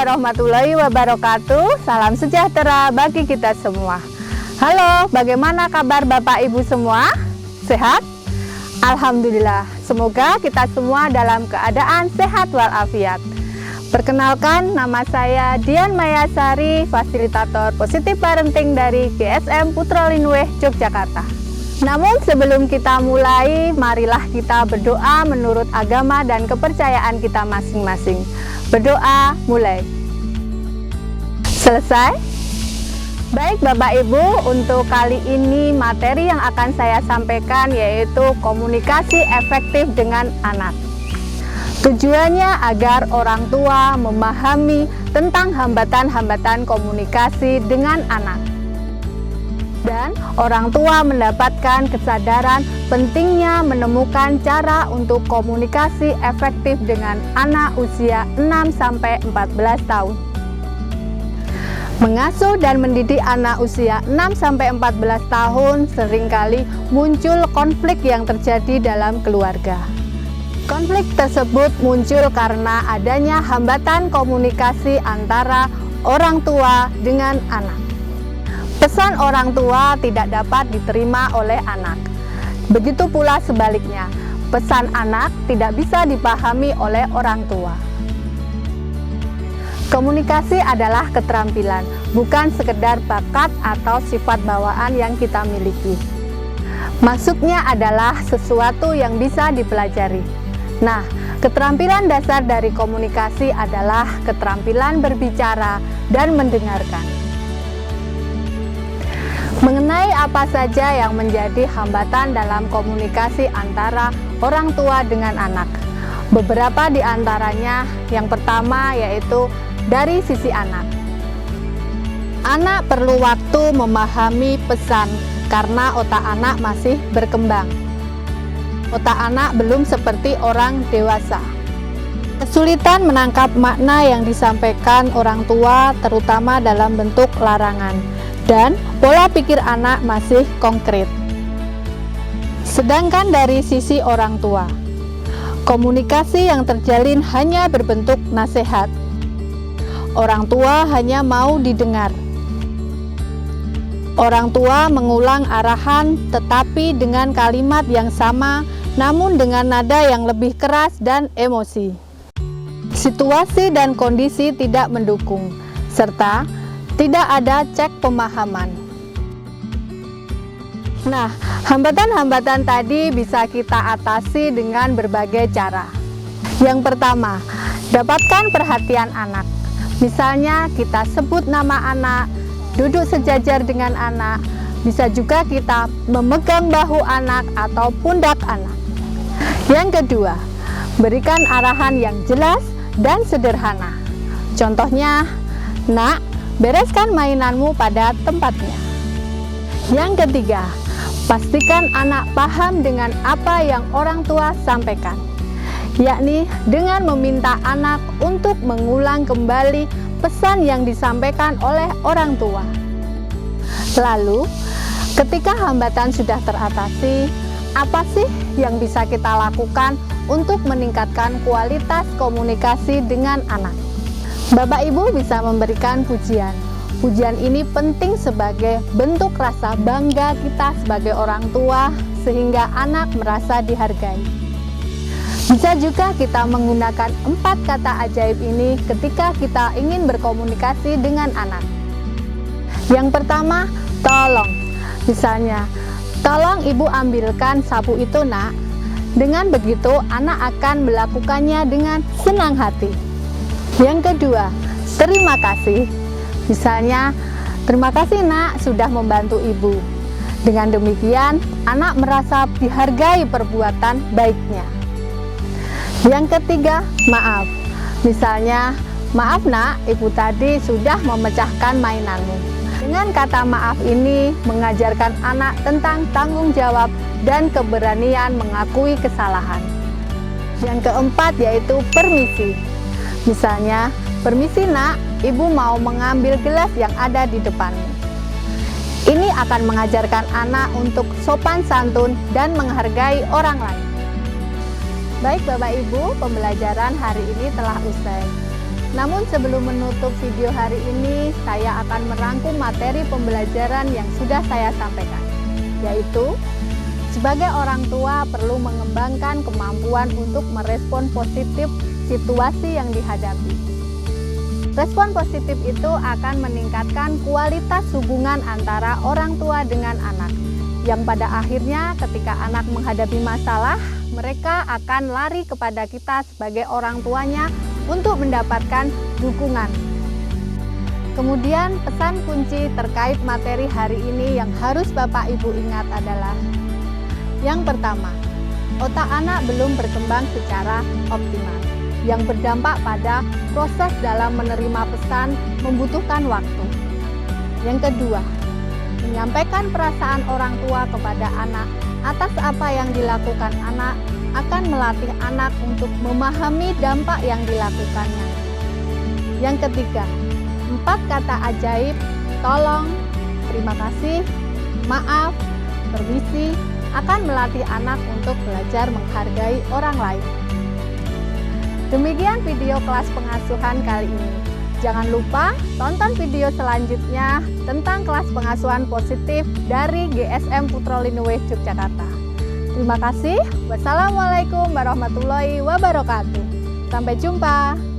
warahmatullahi wabarakatuh. Salam sejahtera bagi kita semua. Halo, bagaimana kabar Bapak Ibu semua? Sehat? Alhamdulillah. Semoga kita semua dalam keadaan sehat walafiat. Perkenalkan, nama saya Dian Mayasari, fasilitator positif parenting dari GSM Putra Linweh, Yogyakarta. Namun sebelum kita mulai, marilah kita berdoa menurut agama dan kepercayaan kita masing-masing. Berdoa mulai. Selesai? Baik Bapak Ibu, untuk kali ini materi yang akan saya sampaikan yaitu komunikasi efektif dengan anak. Tujuannya agar orang tua memahami tentang hambatan-hambatan komunikasi dengan anak. Dan orang tua mendapatkan kesadaran pentingnya menemukan cara untuk komunikasi efektif dengan anak usia 6-14 tahun. Mengasuh dan mendidik anak usia 6-14 tahun seringkali muncul konflik yang terjadi dalam keluarga. Konflik tersebut muncul karena adanya hambatan komunikasi antara orang tua dengan anak. Pesan orang tua tidak dapat diterima oleh anak. Begitu pula sebaliknya, pesan anak tidak bisa dipahami oleh orang tua. Komunikasi adalah keterampilan, bukan sekedar bakat atau sifat bawaan yang kita miliki. Maksudnya adalah sesuatu yang bisa dipelajari. Nah, keterampilan dasar dari komunikasi adalah keterampilan berbicara dan mendengarkan. Mengenai apa saja yang menjadi hambatan dalam komunikasi antara orang tua dengan anak. Beberapa di antaranya, yang pertama yaitu dari sisi anak. Anak perlu waktu memahami pesan karena otak anak masih berkembang. Otak anak belum seperti orang dewasa. Kesulitan menangkap makna yang disampaikan orang tua terutama dalam bentuk larangan. Dan pola pikir anak masih konkret. Sedangkan dari sisi orang tua, komunikasi yang terjalin hanya berbentuk nasihat. Orang tua hanya mau didengar. Orang tua mengulang arahan tetapi dengan kalimat yang sama, namun dengan nada yang lebih keras dan emosi. Situasi dan kondisi tidak mendukung, serta tidak ada cek pemahaman. Nah, hambatan-hambatan tadi bisa kita atasi dengan berbagai cara. Yang pertama, dapatkan perhatian anak. Misalnya kita sebut nama anak, duduk sejajar dengan anak, bisa juga kita memegang bahu anak atau pundak anak. Yang kedua, berikan arahan yang jelas dan sederhana. Contohnya, "Nak, bereskan mainanmu pada tempatnya." Yang ketiga, pastikan anak paham dengan apa yang orang tua sampaikan, yakni dengan meminta anak untuk mengulang kembali pesan yang disampaikan oleh orang tua. Lalu, ketika hambatan sudah teratasi, apa sih yang bisa kita lakukan untuk meningkatkan kualitas komunikasi dengan anak? Bapak Ibu bisa memberikan pujian. Pujian ini penting sebagai bentuk rasa bangga kita sebagai orang tua sehingga anak merasa dihargai. Bisa juga kita menggunakan 4 kata ajaib ini ketika kita ingin berkomunikasi dengan anak. Yang pertama, tolong. Misalnya, "Tolong ibu ambilkan sapu itu, Nak." Dengan begitu, anak akan melakukannya dengan senang hati. Yang kedua, terima kasih. Misalnya, "Terima kasih Nak sudah membantu ibu." Dengan demikian, anak merasa dihargai perbuatan baiknya. Yang ketiga, maaf. Misalnya, "Maaf Nak, ibu tadi sudah memecahkan mainanmu." Dengan kata maaf ini mengajarkan anak tentang tanggung jawab dan keberanian mengakui kesalahan. Yang keempat yaitu permisi. Misalnya, "Permisi Nak, ibu mau mengambil gelas yang ada di depanmu." Ini akan mengajarkan anak untuk sopan santun dan menghargai orang lain. Baik Bapak Ibu, pembelajaran hari ini telah usai. Namun sebelum menutup video hari ini, saya akan merangkum materi pembelajaran yang sudah saya sampaikan, yaitu sebagai orang tua perlu mengembangkan kemampuan untuk merespon positif situasi yang dihadapi. Respon positif itu akan meningkatkan kualitas hubungan antara orang tua dengan anak, yang pada akhirnya ketika anak menghadapi masalah, mereka akan lari kepada kita sebagai orang tuanya untuk mendapatkan dukungan. Kemudian pesan kunci terkait materi hari ini yang harus Bapak Ibu ingat adalah: yang pertama, otak anak belum berkembang secara optimal, yang berdampak pada proses dalam menerima pesan membutuhkan waktu. Yang kedua, menyampaikan perasaan orang tua kepada anak atas apa yang dilakukan anak akan melatih anak untuk memahami dampak yang dilakukannya. Yang ketiga, 4 kata ajaib, tolong, terima kasih, maaf, permisi, akan melatih anak untuk belajar menghargai orang lain. Demikian video kelas pengasuhan kali ini. Jangan lupa tonton video selanjutnya tentang kelas pengasuhan positif dari GSM Putrolinuwih Yogyakarta. Terima kasih. Wassalamualaikum warahmatullahi wabarakatuh. Sampai jumpa.